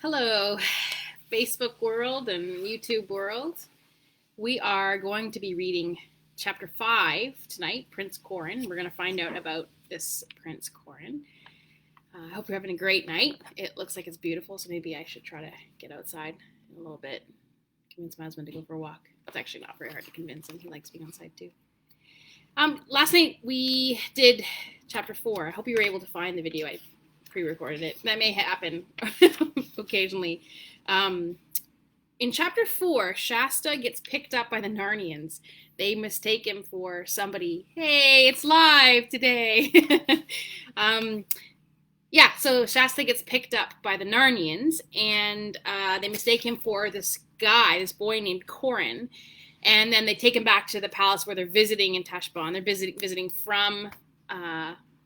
Hello, Facebook world and YouTube world. We are going to be reading chapter 5 tonight, Prince Corin. We're going to find out about this Prince Corin. I hope you're having a great night. It looks like it's beautiful, so maybe I should try to get outside in a little bit. Convince my husband to go for a walk. It's actually not very hard to convince him. He likes being outside too. Last night we did chapter 4. I hope you were able to find the video. I pre-recorded it. That may happen occasionally. In chapter 4, Shasta gets picked up by the Narnians. They mistake him for somebody. Hey, it's live today. So Shasta gets picked up by the Narnians, and they mistake him for this boy named Corin. And then they take him back to the palace where they're visiting in Tashbaan. They're visiting from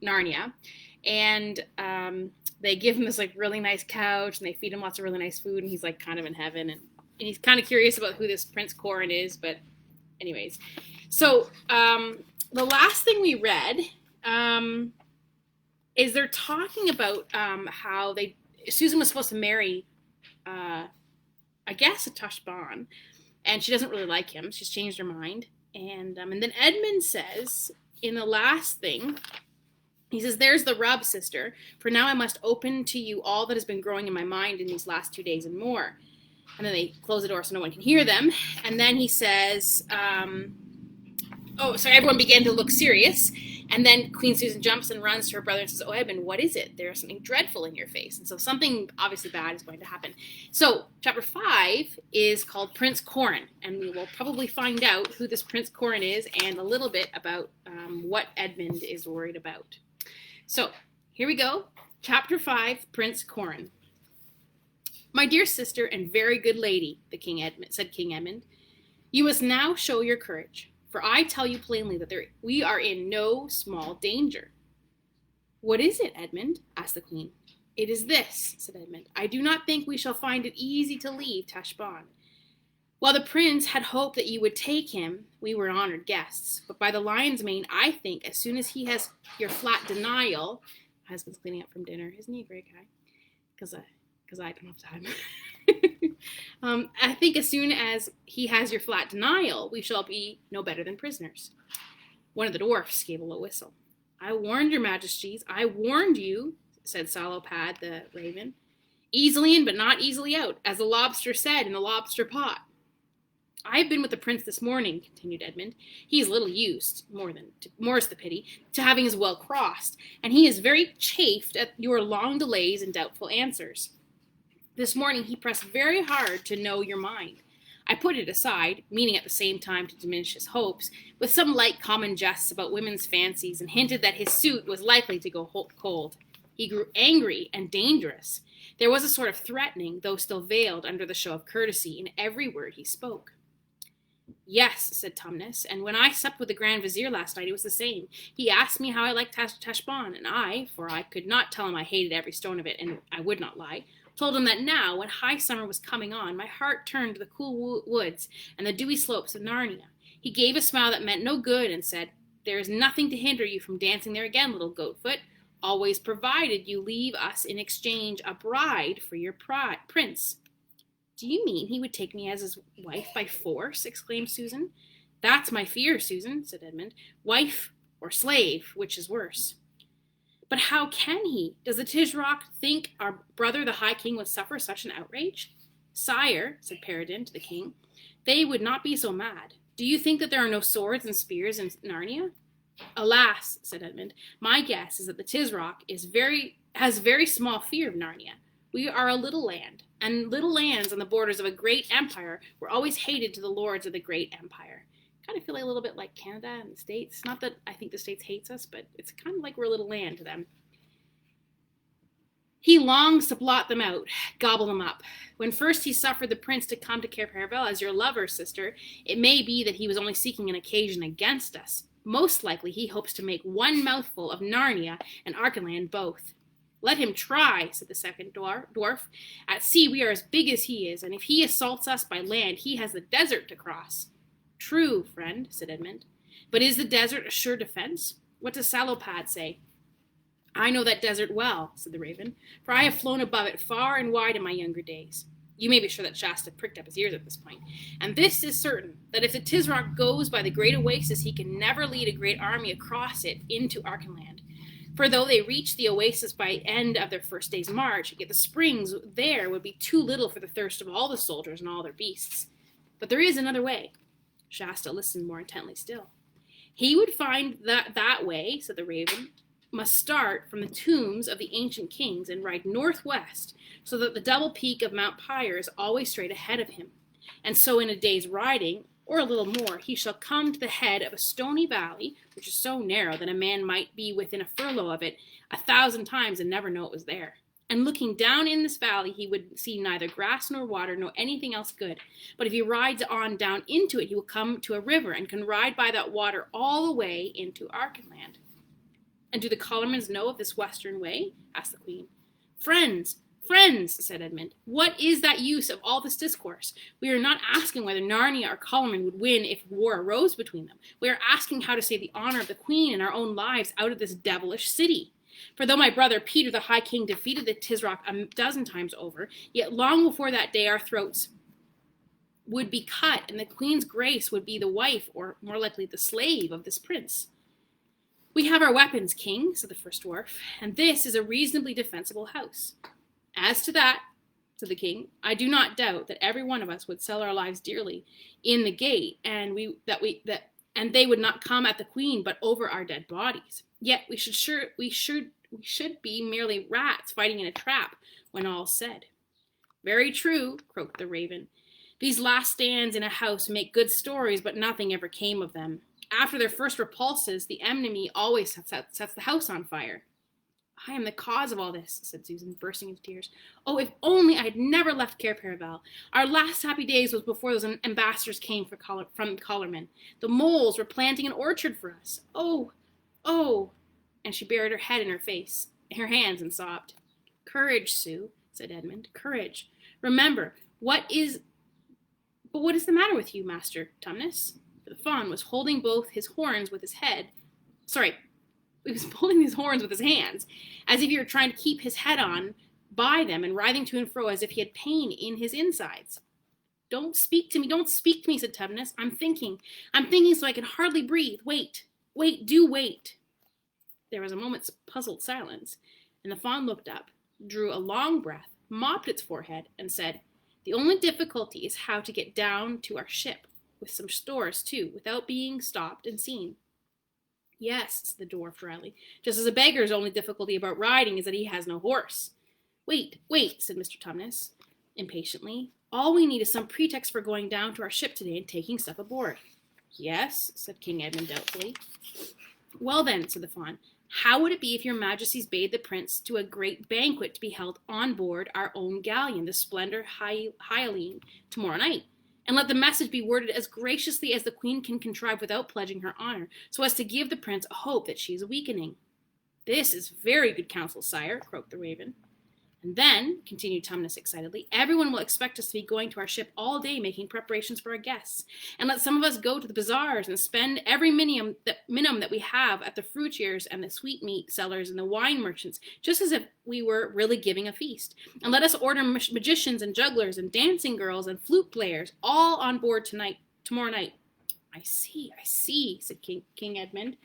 Narnia. And they give him this really nice couch, and they feed him lots of really nice food, and he's kind of in heaven, and he's kind of curious about who this Prince Corin is. But anyways, so the last thing we read is they're talking about how Susan was supposed to marry I guess a Tashbaan, and she doesn't really like him. She's changed her mind, and then Edmund says in the last thing, he says, "There's the rub, sister, for now I must open to you all that has been growing in my mind in these last 2 days and more." And then they close the door so no one can hear them. And then he says, so everyone began to look serious. And then Queen Susan jumps and runs to her brother and says, "Oh, Edmund, what is it? There's something dreadful in your face." And so something obviously bad is going to happen. So chapter 5 is called Prince Corin. And we will probably find out who this Prince Corin is and a little bit about what Edmund is worried about. So, here we go. Chapter 5, Prince Corin. "My dear sister and very good lady," said King Edmund, "you must now show your courage, for I tell you plainly that we are in no small danger." "What is it, Edmund?" asked the queen. "It is this," said Edmund. "I do not think we shall find it easy to leave Tashbaan. While the prince had hoped that you would take him, we were honored guests. But by the lion's mane, I think as soon as he has your flat denial," my husband's cleaning up from dinner. Isn't he a great guy? Because I don't have time. "I think as soon as he has your flat denial, we shall be no better than prisoners." One of the dwarfs gave a low whistle. "I warned your majesties. I warned you," said Salopad the raven. "Easily in, but not easily out, as the lobster said in the lobster pot." "I have been with the prince this morning," continued Edmund. "He is little used, more's the pity, to having his will crossed, and he is very chafed at your long delays and doubtful answers. This morning he pressed very hard to know your mind. I put it aside, meaning at the same time to diminish his hopes, with some light common jests about women's fancies, and hinted that his suit was likely to go cold. He grew angry and dangerous. There was a sort of threatening, though still veiled under the show of courtesy, in every word he spoke." "Yes," said Tumnus, "and when I supped with the Grand Vizier last night, it was the same. He asked me how I liked Tashbaan, and I, for I could not tell him I hated every stone of it, and I would not lie, told him that now, when high summer was coming on, my heart turned to the cool woods and the dewy slopes of Narnia. He gave a smile that meant no good, and said, 'There is nothing to hinder you from dancing there again, little goatfoot, always provided you leave us in exchange a bride for your prince.'" "Do you mean he would take me as his wife by force?" exclaimed Susan. "That's my fear, Susan," said Edmund. "Wife or slave, which is worse?" "But how can he? Does the Tisroc think our brother the High King would suffer such an outrage?" "Sire," said Peregrine to the king, "they would not be so mad. Do you think that there are no swords and spears in Narnia?" "Alas," said Edmund, "my guess is that the Tisroc has very small fear of Narnia. We are a little land, and little lands on the borders of a great empire were always hated to the lords of the great empire. Kind of feel a little bit like Canada and the States. Not that I think the States hates us, but it's kind of like we're a little land to them. He longs to blot them out, gobble them up. When first he suffered the prince to come to Caerphilly as your lover, sister, it may be that he was only seeking an occasion against us. Most likely he hopes to make one mouthful of Narnia and Archenland both." "Let him try," said the second dwarf. "At sea we are as big as he is, and if he assaults us by land, he has the desert to cross." "True, friend," said Edmund. "But is the desert a sure defense? What does Salopad say?" I know that desert well, said the raven, for I have flown above it far and wide in my younger days. You may be sure that Shasta pricked up his ears at this point. And this is certain, that if the Tisroc goes by the great oasis, he can never lead a great army across it into Archenland. For though they reach the oasis by end of their first day's march, yet the springs there would be too little for the thirst of all the soldiers and all their beasts. But there is another way. Shasta listened more intently still. He would find that way, said the raven, must start from the tombs of the ancient kings and ride northwest, so that the double peak of Mount Pyre is always straight ahead of him. And so in a day's riding, or a little more, he shall come to the head of a stony valley, which is so narrow that a man might be within a furlong of it 1,000 times and never know it was there. And looking down in this valley, he would see neither grass nor water nor anything else good. But if he rides on down into it, he will come to a river and can ride by that water all the way into Archenland. And do the Colormans know of this western way? Asked the queen. Friends, said Edmund, what is that use of all this discourse? We are not asking whether Narnia or Colorman would win if war arose between them. We are asking how to save the honor of the queen and our own lives out of this devilish city. For though my brother Peter the High King defeated the Tisroc 12 times over, yet long before that day our throats would be cut, and the queen's grace would be the wife, or more likely the slave, of this prince. We have our weapons, king, said the first dwarf, and this is a reasonably defensible house. As to that, said the king, I do not doubt that every one of us would sell our lives dearly in the gate, and they would not come at the queen, but over our dead bodies. Yet we should be merely rats fighting in a trap when all's said. Very true, croaked the raven. These last stands in a house make good stories, but nothing ever came of them. After their first repulses, the enemy always sets the house on fire. I am the cause of all this, said Susan, bursting into tears. Oh, if only I had never left Cair Paravel. Our last happy days was before those ambassadors came from Colorman. The moles were planting an orchard for us. Oh, and she buried her head in her hands, and sobbed. Courage, Sue, said Edmund, courage. Remember, what is the matter with you, Master Tumnus? For the fawn was holding both his horns with his head. He was pulling his horns with his hands, as if he were trying to keep his head on by them and writhing to and fro as if he had pain in his insides. Don't speak to me, said Tumnus. I'm thinking so I can hardly breathe. Wait, do wait. There was a moment's puzzled silence, and the fawn looked up, drew a long breath, mopped its forehead, and said, The only difficulty is how to get down to our ship, with some stores, too, without being stopped and seen. Yes, said the dwarf dryly, just as a beggar's only difficulty about riding is that he has no horse. Wait, said Mr. Tumnus, impatiently. All we need is some pretext for going down to our ship today and taking stuff aboard. Yes, said King Edmund doubtfully. Well then, said the fawn, how would it be if your majesties bade the prince to a great banquet to be held on board our own galleon, the Splendor Hyaline, tomorrow night? And let the message be worded as graciously as the queen can contrive without pledging her honor, so as to give the prince a hope that she is weakening. This is very good counsel, sire, croaked the raven. And then, continued Tumnus excitedly, everyone will expect us to be going to our ship all day making preparations for our guests. And let some of us go to the bazaars and spend every minimum that we have at the fruitiers and the sweetmeat sellers and the wine merchants, just as if we were really giving a feast. And let us order magicians and jugglers and dancing girls and flute players all on board tomorrow night. I see, said King Edmund,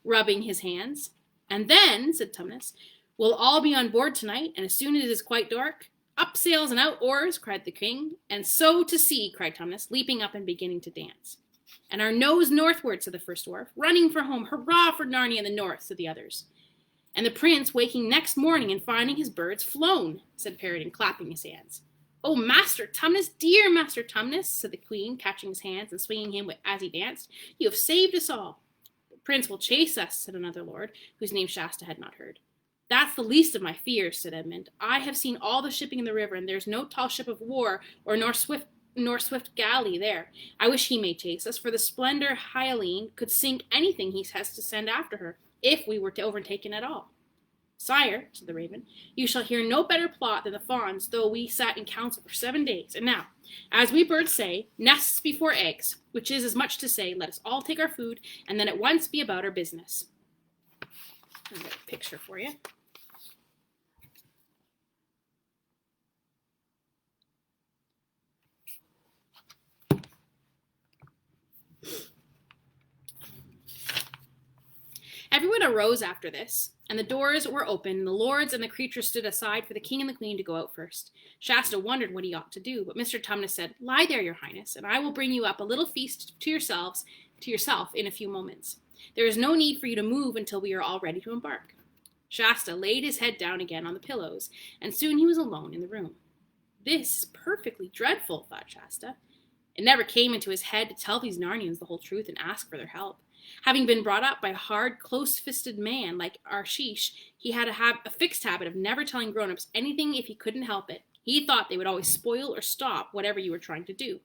rubbing his hands. And then, said Tumnus, we'll all be on board tonight, and as soon as it is quite dark, up sails and out oars, cried the king. And so to sea, cried Tumnus, leaping up and beginning to dance. And our nose northward, said the first dwarf. Running for home, hurrah for Narnia in the north, said the others. And the prince waking next morning and finding his birds flown, said Peregrine, clapping his hands. Oh, Master Tumnus, dear Master Tumnus, said the queen, catching his hands and swinging him as he danced. You have saved us all. The prince will chase us, said another lord, whose name Shasta had not heard. That's the least of my fears, said Edmund. I have seen all the shipping in the river, and there's no tall ship of war nor swift galley there. I wish he may chase us, for the Splendor Hyaline could sink anything he has to send after her, if we were to overtake it at all. Sire, said the raven, you shall hear no better plot than the fawn's, though we sat in council for 7 days. And now, as we birds say, nests before eggs, which is as much to say, let us all take our food, and then at once be about our business. I've got a picture for you. arose after this, and the doors were open, and the lords and the creatures stood aside for the king and the queen to go out first. Shasta wondered what he ought to do, but Mr. Tumnus said, "Lie there, your highness, and I will bring you up a little feast to yourself in a few moments. There is no need for you to move until we are all ready to embark." Shasta laid his head down again on the pillows, and soon he was alone in the room. This is perfectly dreadful, thought Shasta. It never came into his head to tell these Narnians the whole truth and ask for their help. Having been brought up by a hard, close-fisted man like Arshish, he had a fixed habit of never telling grown-ups anything if he couldn't help it. He thought they would always spoil or stop whatever you were trying to do.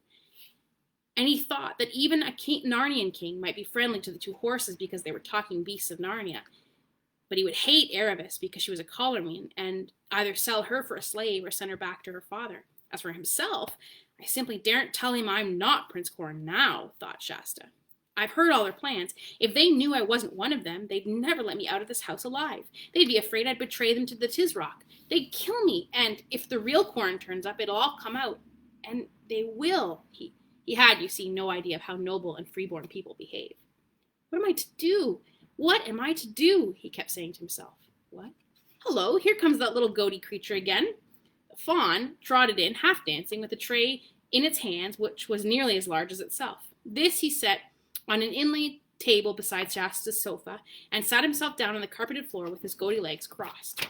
And he thought that even a Narnian king might be friendly to the two horses because they were talking beasts of Narnia. But he would hate Erebus because she was a Colormene, and either sell her for a slave or send her back to her father. As for himself, I simply daren't tell him I'm not Prince Corin now, thought Shasta. I've heard all their plans. If they knew I wasn't one of them, they'd never let me out of this house alive. They'd be afraid I'd betray them to the Tisrock. They'd kill me, and if the real Corin turns up, it'll all come out. And they will. He had, you see, no idea of how noble and freeborn people behave. What am I to do? What am I to do? He kept saying to himself. What? Hello, here comes that little goaty creature again. The fawn trotted in, half dancing, with a tray in its hands, which was nearly as large as itself. This he set on an inlaid table beside Shasta's sofa, and sat himself down on the carpeted floor with his goaty legs crossed.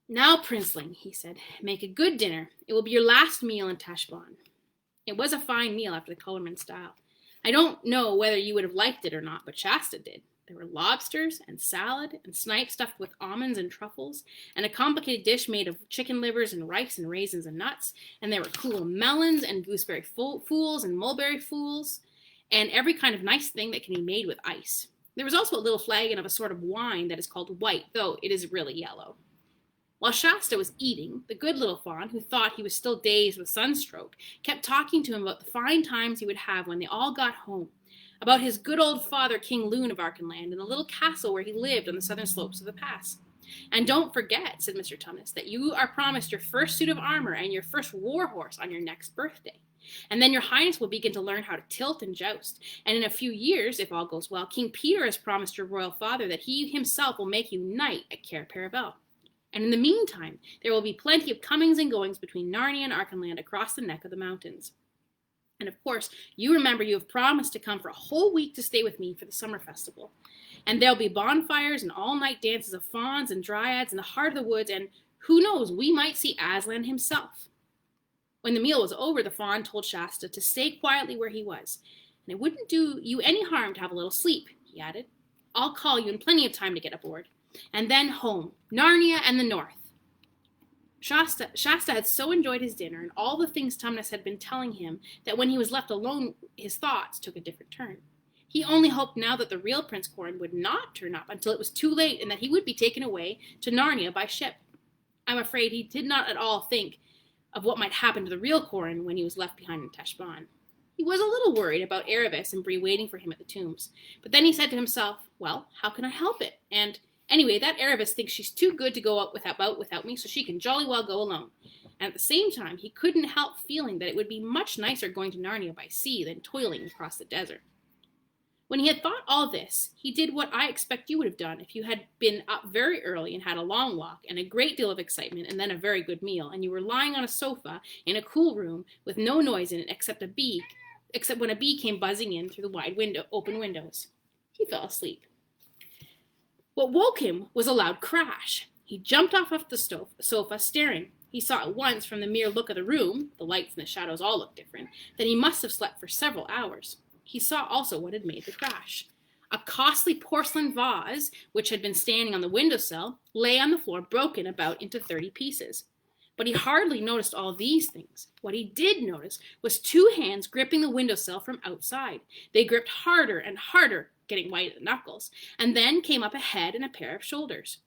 Now, princeling, he said, make a good dinner. It will be your last meal in Tashbaan. It was a fine meal after the Colorman style. I don't know whether you would have liked it or not, but Shasta did. There were lobsters and salad and snipe stuffed with almonds and truffles, and a complicated dish made of chicken livers and rice and raisins and nuts, and there were cool melons and gooseberry fools and mulberry fools, and every kind of nice thing that can be made with ice. There was also a little flagon of a sort of wine that is called white, though it is really yellow. While Shasta was eating, the good little fawn, who thought he was still dazed with sunstroke, kept talking to him about the fine times he would have when they all got home, about his good old father, King Loon of Archenland, and the little castle where he lived on the southern slopes of the pass. And don't forget, said Mr. Tumnus, that you are promised your first suit of armor and your first war horse on your next birthday. And then your highness will begin to learn how to tilt and joust. And in a few years, if all goes well, King Peter has promised your royal father that he himself will make you knight at Cair Paravel. And in the meantime, there will be plenty of comings and goings between Narnia and Archenland across the neck of the mountains. And of course, you remember you have promised to come for a whole week to stay with me for the summer festival. And there'll be bonfires and all-night dances of fauns and dryads in the heart of the woods, and who knows, we might see Aslan himself. When the meal was over, the fawn told Shasta to stay quietly where he was. And it wouldn't do you any harm to have a little sleep, he added. I'll call you in plenty of time to get aboard. And then home, Narnia and the north. Shasta had so enjoyed his dinner and all the things Tumnus had been telling him that when he was left alone, his thoughts took a different turn. He only hoped now that the real Prince Corin would not turn up until it was too late and that he would be taken away to Narnia by ship. I'm afraid he did not at all think of what might happen to the real Corin when he was left behind in Tashbaan. He was a little worried about Erebus and Bree waiting for him at the tombs, but then he said to himself, well, how can I help it? And anyway, that Erebus thinks she's too good to go out without me, so she can jolly well go alone. And at the same time, he couldn't help feeling that it would be much nicer going to Narnia by sea than toiling across the desert. When he had thought all this, he did what I expect you would have done if you had been up very early and had a long walk and a great deal of excitement and then a very good meal, and you were lying on a sofa in a cool room with no noise in it except when a bee came buzzing in through the open windows. He fell asleep. What woke him was a loud crash. He jumped off the sofa, staring. He saw at once from the mere look of the room, the lights and the shadows all looked different, that he must have slept for several hours. He saw also what had made the crash. A costly porcelain vase, which had been standing on the windowsill, lay on the floor broken about into 30 pieces. But he hardly noticed all these things. What he did notice was two hands gripping the windowsill from outside. They gripped harder and harder, getting white at the knuckles, and then came up a head and a pair of shoulders.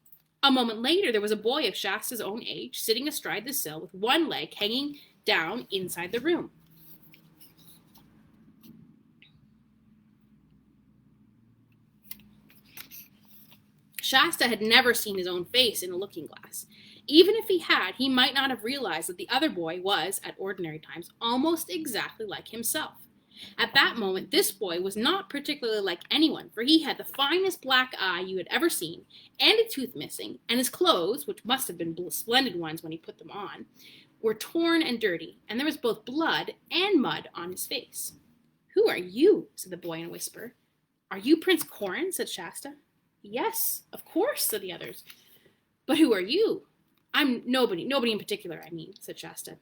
A moment later, there was a boy of Shasta's own age, sitting astride the sill with one leg hanging down inside the room. Shasta had never seen his own face in a looking glass. Even if he had, he might not have realized that the other boy was, at ordinary times, almost exactly like himself. At that moment, this boy was not particularly like anyone, for he had the finest black eye you had ever seen, and a tooth missing, and his clothes, which must have been splendid ones when he put them on, were torn and dirty, and there was both blood and mud on his face. "Who are you?" said the boy in a whisper. "Are you Prince Corin?" said Shasta. "Yes, of course," said the others. "But who are you?" "I'm nobody in particular, I mean," said Shasta.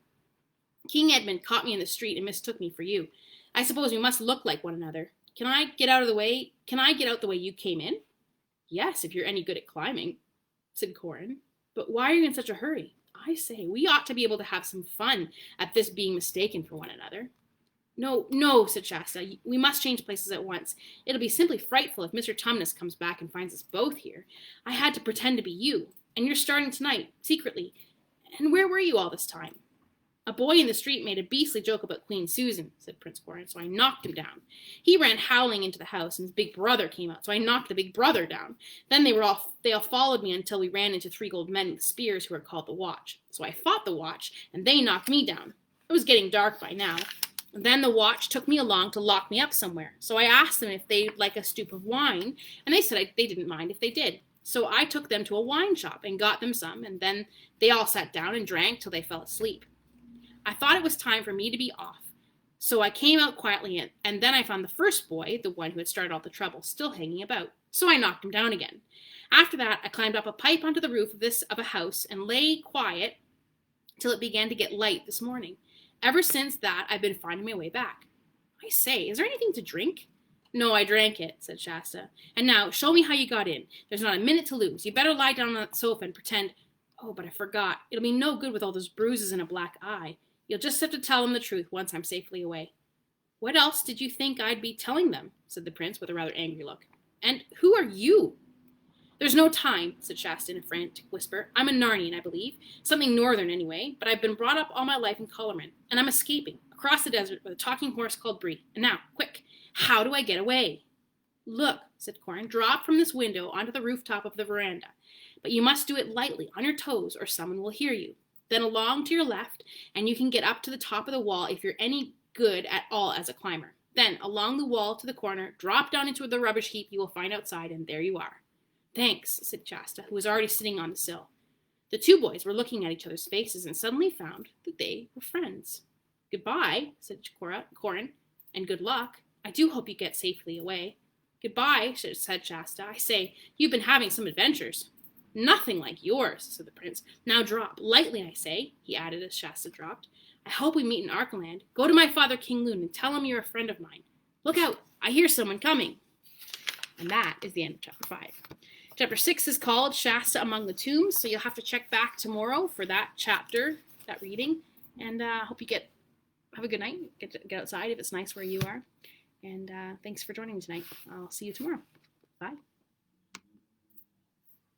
"King Edmund caught me in the street and mistook me for you. I suppose we must look like one another. Can I get out the way you came in?" "Yes, if you're any good at climbing," said Corin. "But why are you in such a hurry? I say, we ought to be able to have some fun at this being mistaken for one another." No, said Shasta. "We must change places at once. It'll be simply frightful if Mr. Tumnus comes back and finds us both here. I had to pretend to be you, and you're starting tonight, secretly. And where were you all this time?" "A boy in the street made a beastly joke about Queen Susan," said Prince Corin, "so I knocked him down. He ran howling into the house, and his big brother came out, so I knocked the big brother down. Then they all followed me until we ran into 3 gold men with spears who were called the Watch. So I fought the Watch, and they knocked me down. It was getting dark by now. And then the Watch took me along to lock me up somewhere. So I asked them if they'd like a stoup of wine, and they said they didn't mind if they did. So I took them to a wine shop and got them some, and then they all sat down and drank till they fell asleep. I thought it was time for me to be off. So I came out quietly, and then I found the first boy, the one who had started all the trouble, still hanging about. So I knocked him down again. After that, I climbed up a pipe onto the roof of a house and lay quiet till it began to get light this morning. Ever since that, I've been finding my way back. I say, is there anything to drink?" "No, I drank it," said Shasta. "And now, show me how you got in. There's not a minute to lose. You better lie down on that sofa and pretend. Oh, but I forgot. It'll be no good with all those bruises and a black eye. You'll just have to tell them the truth once I'm safely away." "What else did you think I'd be telling them?" said the prince with a rather angry look. "And who are you?" "There's no time," said Shasta in a frantic whisper. "I'm a Narnian, I believe. Something northern, anyway. But I've been brought up all my life in Corin, and I'm escaping across the desert with a talking horse called Bree. And now, quick, how do I get away?" "Look," said Corin, "drop from this window onto the rooftop of the veranda. But you must do it lightly, on your toes, or someone will hear you. Then along to your left, and you can get up to the top of the wall if you're any good at all as a climber. Then, along the wall to the corner, drop down into the rubbish heap you will find outside, and there you are." "Thanks," said Shasta, who was already sitting on the sill. The 2 boys were looking at each other's faces and suddenly found that they were friends. "Goodbye," said Corin, "and good luck. I do hope you get safely away." "Goodbye," said Shasta. "I say, you've been having some adventures." "Nothing like yours," said the prince. "Now drop, lightly, I say," he added as Shasta dropped. "I hope we meet in Arkland. Go to my father, King Loon, and tell him you're a friend of mine. Look out, I hear someone coming." And that is the end of chapter 5. Chapter 6 is called Shasta Among the Tombs, so you'll have to check back tomorrow for that chapter, that reading. And I hope you have a good night. Get outside if it's nice where you are. And thanks for joining me tonight. I'll see you tomorrow. Bye.